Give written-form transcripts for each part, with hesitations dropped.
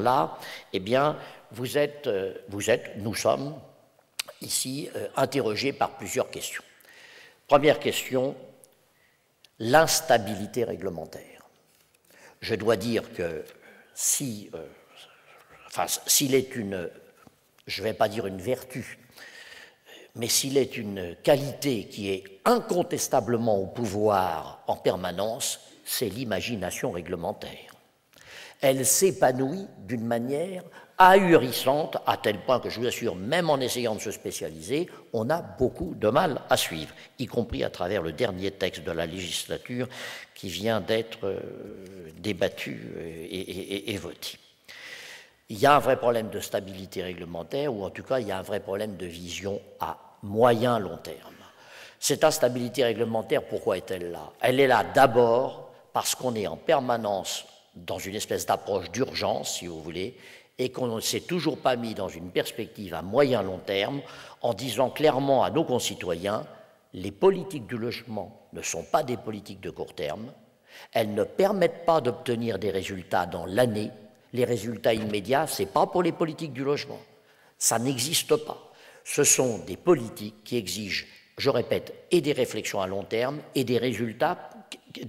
là, eh bien, nous sommes ici interrogés par plusieurs questions. Première question, l'instabilité réglementaire. Je dois dire que s'il est une, je ne vais pas dire une vertu, mais s'il est une qualité qui est incontestablement au pouvoir en permanence, c'est l'imagination réglementaire. Elle s'épanouit d'une manière ahurissante, à tel point que je vous assure, même en essayant de se spécialiser, on a beaucoup de mal à suivre, y compris à travers le dernier texte de la législature qui vient d'être débattu et voté. Il y a un vrai problème de stabilité réglementaire, ou en tout cas, il y a un vrai problème de vision à moyen long terme. Cette instabilité réglementaire, pourquoi est-elle là? Elle est là d'abord parce qu'on est en permanence dans une espèce d'approche d'urgence, si vous voulez, et qu'on ne s'est toujours pas mis dans une perspective à moyen long terme en disant clairement à nos concitoyens, les politiques du logement ne sont pas des politiques de court terme, elles ne permettent pas d'obtenir des résultats dans l'année, les résultats immédiats, ce n'est pas pour les politiques du logement, ça n'existe pas. Ce sont des politiques qui exigent, je répète, et des réflexions à long terme et des résultats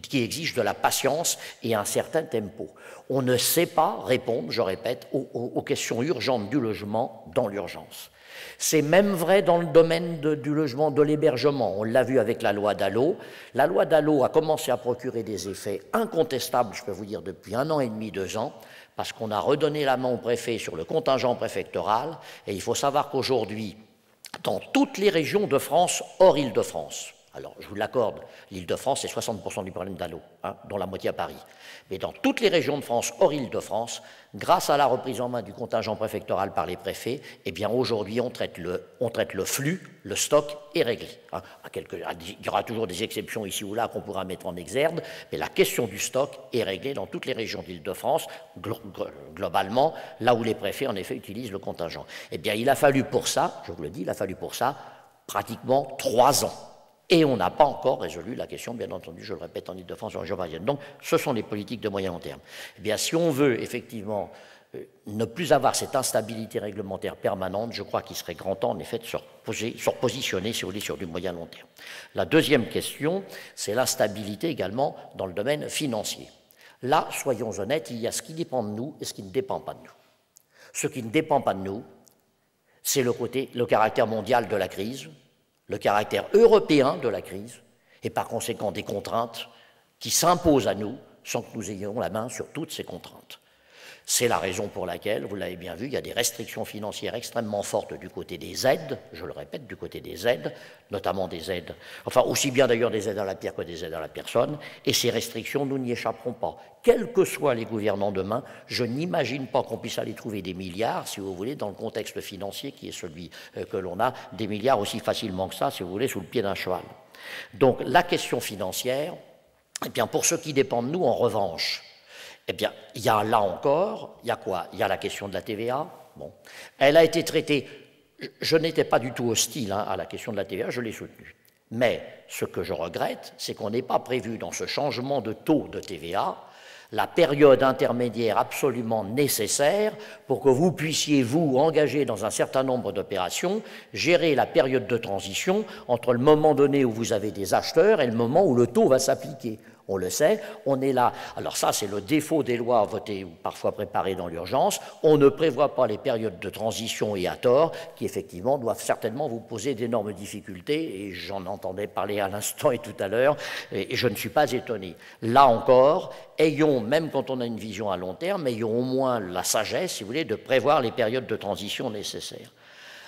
qui exigent de la patience et un certain tempo. On ne sait pas répondre, je répète, aux questions urgentes du logement dans l'urgence. C'est même vrai dans le domaine du logement, de l'hébergement. On l'a vu avec la loi Dallot. La loi Dallot a commencé à procurer des effets incontestables, je peux vous dire, depuis 1 an et demi, 2 ans, parce qu'on a redonné la main au préfet sur le contingent préfectoral. Et il faut savoir qu'aujourd'hui, dans toutes les régions de France, hors Île-de-France, alors je vous l'accorde, l'Île-de-France c'est 60% du problème Dallot, dont la moitié à Paris. Mais dans toutes les régions de France, hors Île-de-France, grâce à la reprise en main du contingent préfectoral par les préfets, eh bien aujourd'hui on traite le flux, le stock est réglé. Il y aura toujours des exceptions ici ou là qu'on pourra mettre en exergue, mais la question du stock est réglée dans toutes les régions d'Île-de-France, globalement, là où les préfets en effet utilisent le contingent. Eh bien il a fallu pour ça, je vous le dis, il a fallu pour ça pratiquement 3 ans. Et on n'a pas encore résolu la question, bien entendu, je le répète, en Île-de-France, en région parisienne. Donc, ce sont les politiques de moyen long terme. Eh bien, si on veut effectivement ne plus avoir cette instabilité réglementaire permanente, je crois qu'il serait grand temps, en effet, de se repositionner, si vous voulez, sur du moyen long terme. La deuxième question, c'est l'instabilité également dans le domaine financier. Là, soyons honnêtes, il y a ce qui dépend de nous et ce qui ne dépend pas de nous. Ce qui ne dépend pas de nous, c'est le caractère mondial de la crise, le caractère européen de la crise, et par conséquent des contraintes qui s'imposent à nous sans que nous ayons la main sur toutes ces contraintes. C'est la raison pour laquelle, vous l'avez bien vu, il y a des restrictions financières extrêmement fortes du côté des aides, je le répète, du côté des aides, notamment des aides, enfin aussi bien d'ailleurs des aides à la pierre que des aides à la personne, et ces restrictions, nous n'y échapperons pas. Quels que soient les gouvernants demain, je n'imagine pas qu'on puisse aller trouver des milliards, si vous voulez, dans le contexte financier qui est celui que l'on a, des milliards aussi facilement que ça, si vous voulez, sous le pied d'un cheval. Donc la question financière, eh bien pour ce qui dépend de nous, en revanche, eh bien, il y a là encore, il y a quoi? Il y a la question de la TVA. Bon. Elle a été traitée, je n'étais pas du tout hostile à la question de la TVA, je l'ai soutenue. Mais ce que je regrette, c'est qu'on n'ait pas prévu dans ce changement de taux de TVA la période intermédiaire absolument nécessaire pour que vous puissiez vous engager dans un certain nombre d'opérations, gérer la période de transition entre le moment donné où vous avez des acheteurs et le moment où le taux va s'appliquer. On le sait, on est là. Alors ça, c'est le défaut des lois votées ou parfois préparées dans l'urgence. On ne prévoit pas les périodes de transition et à tort, qui effectivement doivent certainement vous poser d'énormes difficultés, et j'en entendais parler à l'instant et tout à l'heure, et je ne suis pas étonné. Là encore, ayons, même quand on a une vision à long terme, ayons au moins la sagesse, si vous voulez, de prévoir les périodes de transition nécessaires.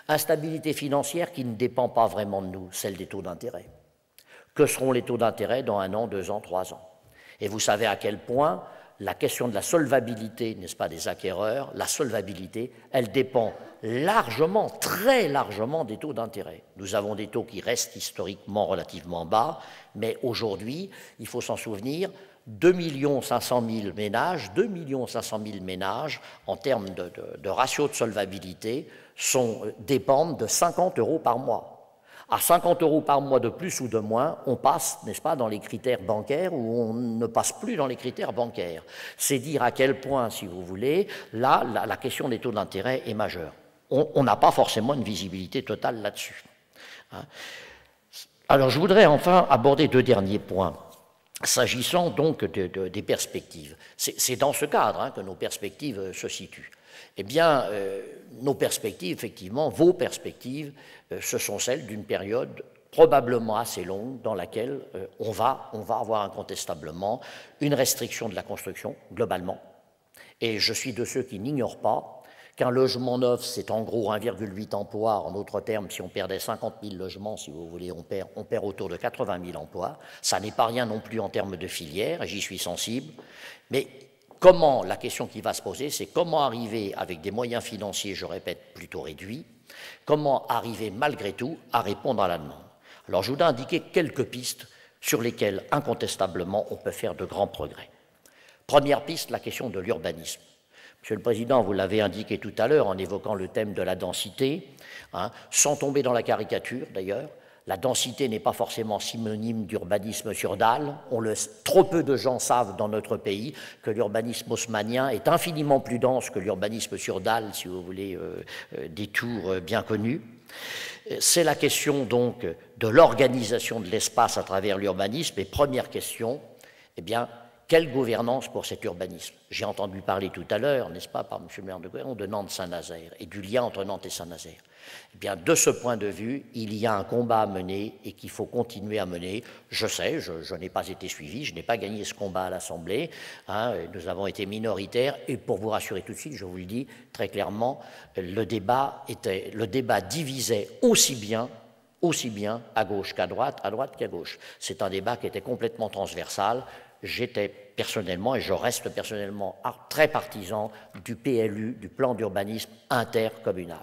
Instabilité financière qui ne dépend pas vraiment de nous, celle des taux d'intérêt. Que seront les taux d'intérêt dans 1 an, 2 ans, 3 ans? Et vous savez à quel point la question de la solvabilité, n'est-ce pas, des acquéreurs, la solvabilité, elle dépend largement, très largement des taux d'intérêt. Nous avons des taux qui restent historiquement relativement bas, mais aujourd'hui, il faut s'en souvenir, 2 500 000 ménages, 2 500 000 ménages, en termes de ratio de solvabilité, dépendent de 50 € par mois. À 50 € par mois de plus ou de moins, on passe, n'est-ce pas, dans les critères bancaires ou on ne passe plus dans les critères bancaires. C'est dire à quel point, si vous voulez, là, la question des taux d'intérêt est majeure. On n'a pas forcément une visibilité totale là-dessus. Alors, je voudrais enfin aborder 2 derniers points. S'agissant donc des perspectives, c'est dans ce cadre que nos perspectives se situent. Eh bien, nos perspectives, effectivement, vos perspectives, ce sont celles d'une période probablement assez longue dans laquelle on va avoir incontestablement une restriction de la construction, globalement. Et je suis de ceux qui n'ignorent pas qu'un logement neuf, c'est en gros 1,8 emplois. En d'autres termes, si on perdait 50 000 logements, si vous voulez, on perd autour de 80 000 emplois. Ça n'est pas rien non plus en termes de filière, j'y suis sensible. Mais comment, la question qui va se poser, c'est comment arriver avec des moyens financiers, je répète, plutôt réduits, comment arriver malgré tout à répondre à la demande. Alors je voudrais indiquer quelques pistes sur lesquelles incontestablement on peut faire de grands progrès. Première piste, la question de l'urbanisme. Monsieur le Président, vous l'avez indiqué tout à l'heure en évoquant le thème de la densité, sans tomber dans la caricature d'ailleurs. La densité n'est pas forcément synonyme d'urbanisme sur dalle. Trop peu de gens savent dans notre pays que l'urbanisme haussmannien est infiniment plus dense que l'urbanisme sur dalle, si vous voulez, des tours bien connus. C'est la question donc de l'organisation de l'espace à travers l'urbanisme. Et première question, eh bien, quelle gouvernance pour cet urbanisme? J'ai entendu parler tout à l'heure, n'est-ce pas, par M. le maire de Guéron, de Nantes-Saint-Nazaire et du lien entre Nantes et Saint-Nazaire. Eh bien, de ce point de vue, il y a un combat à mener et qu'il faut continuer à mener. Je sais, je n'ai pas été suivi, je n'ai pas gagné ce combat à l'Assemblée. Nous avons été minoritaires et pour vous rassurer tout de suite, je vous le dis très clairement, le débat divisait aussi bien à gauche qu'à droite qu'à gauche. C'est un débat qui était complètement transversal. J'étais personnellement, et je reste personnellement, très partisan du PLU, du plan d'urbanisme intercommunal.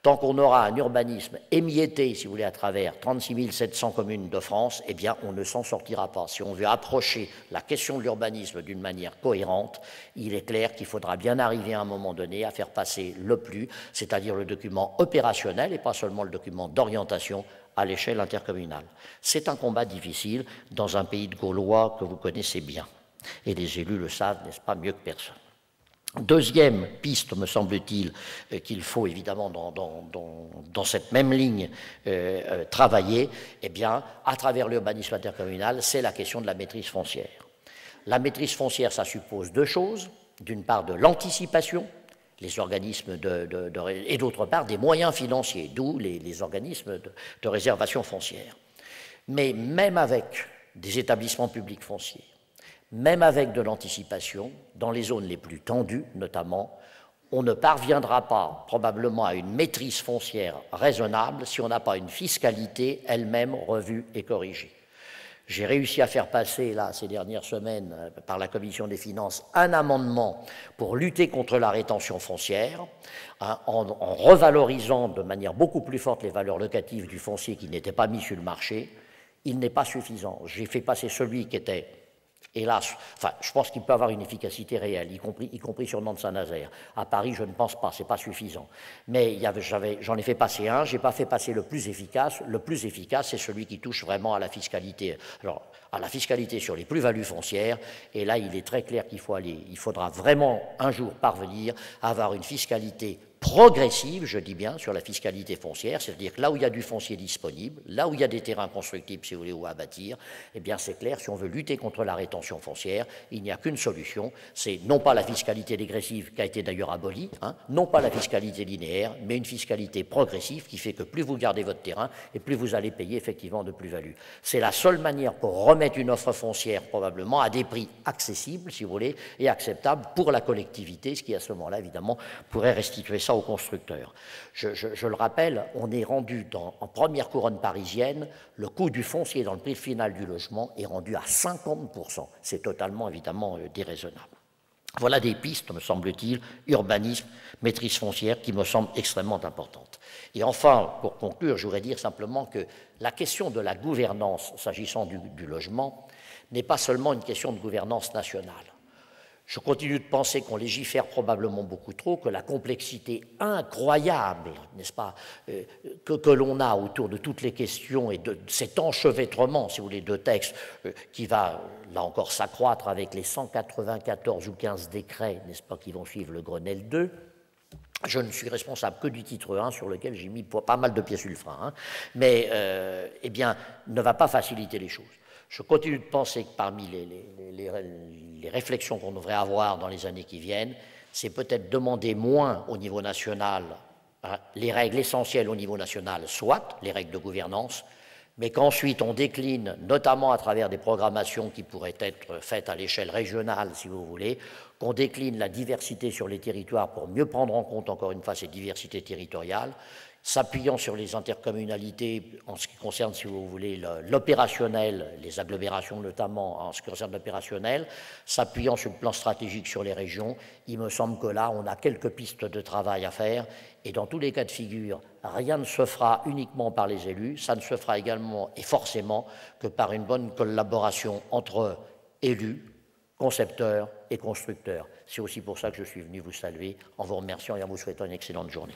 Tant qu'on aura un urbanisme émietté, si vous voulez, à travers 36 700 communes de France, eh bien, on ne s'en sortira pas. Si on veut approcher la question de l'urbanisme d'une manière cohérente, il est clair qu'il faudra bien arriver à un moment donné à faire passer le PLU, c'est-à-dire le document opérationnel et pas seulement le document d'orientation, à l'échelle intercommunale. C'est un combat difficile dans un pays de Gaulois que vous connaissez bien. Et les élus le savent, n'est-ce pas, mieux que personne. Deuxième piste, me semble-t-il, qu'il faut évidemment dans cette même ligne travailler, eh bien, à travers l'urbanisme intercommunal, c'est la question de la maîtrise foncière. La maîtrise foncière, ça suppose 2 choses. D'une part, de l'anticipation, les organismes et d'autre part des moyens financiers, d'où les organismes de réservation foncière. Mais même avec des établissements publics fonciers, même avec de l'anticipation, dans les zones les plus tendues notamment, on ne parviendra pas probablement à une maîtrise foncière raisonnable si on n'a pas une fiscalité elle-même revue et corrigée. J'ai réussi à faire passer, là, ces dernières semaines, par la Commission des finances, un amendement pour lutter contre la rétention foncière, en revalorisant de manière beaucoup plus forte les valeurs locatives du foncier qui n'était pas mis sur le marché. Il n'est pas suffisant. J'ai fait passer celui qui était, hélas, enfin, je pense qu'il peut avoir une efficacité réelle, y compris sur Nantes-Saint-Nazaire. À Paris, je ne pense pas, c'est pas suffisant. Mais j'en ai fait passer un, j'ai pas fait passer le plus efficace. Le plus efficace, c'est celui qui touche vraiment à la fiscalité. Alors, à la fiscalité sur les plus-values foncières. Et là, il est très clair il faudra vraiment un jour parvenir à avoir une fiscalité progressive, je dis bien, sur la fiscalité foncière, c'est-à-dire que là où il y a du foncier disponible, là où il y a des terrains constructibles, si vous voulez, ou à bâtir, eh bien c'est clair, si on veut lutter contre la rétention foncière, il n'y a qu'une solution, c'est non pas la fiscalité dégressive qui a été d'ailleurs abolie, non pas la fiscalité linéaire, mais une fiscalité progressive qui fait que plus vous gardez votre terrain et plus vous allez payer effectivement de plus-value. C'est la seule manière pour remettre une offre foncière probablement à des prix accessibles, si vous voulez, et acceptables pour la collectivité, ce qui à ce moment-là, évidemment, pourrait restituer ça aux constructeurs. Je le rappelle, on est rendu en première couronne parisienne, le coût du foncier dans le prix final du logement est rendu à 50%. C'est totalement, évidemment, déraisonnable. Voilà des pistes, me semble-t-il, urbanisme, maîtrise foncière, qui me semblent extrêmement importantes. Et enfin, pour conclure, je voudrais dire simplement que la question de la gouvernance, s'agissant du logement, n'est pas seulement une question de gouvernance nationale. Je continue de penser qu'on légifère probablement beaucoup trop, que la complexité incroyable, n'est-ce pas, que l'on a autour de toutes les questions et de cet enchevêtrement, si vous voulez, de textes qui va, là encore, s'accroître avec les 194 ou 15 décrets, n'est-ce pas, qui vont suivre le Grenelle II. Je ne suis responsable que du titre 1 sur lequel j'ai mis pas mal de pieds sur le frein, hein, mais eh bien, ne va pas faciliter les choses. Je continue de penser que parmi les réflexions qu'on devrait avoir dans les années qui viennent, c'est peut-être demander moins au niveau national, hein, les règles essentielles au niveau national, soit les règles de gouvernance, mais qu'ensuite on décline, notamment à travers des programmations qui pourraient être faites à l'échelle régionale, si vous voulez, qu'on décline la diversité sur les territoires pour mieux prendre en compte, encore une fois, cette diversité territoriale, s'appuyant sur les intercommunalités en ce qui concerne, si vous voulez, l'opérationnel, les agglomérations notamment en ce qui concerne l'opérationnel, s'appuyant sur le plan stratégique sur les régions. Il me semble que là, on a quelques pistes de travail à faire, et dans tous les cas de figure, rien ne se fera uniquement par les élus, ça ne se fera également et forcément que par une bonne collaboration entre élus, concepteurs et constructeurs. C'est aussi pour ça que je suis venu vous saluer en vous remerciant et en vous souhaitant une excellente journée.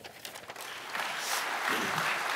Thank you.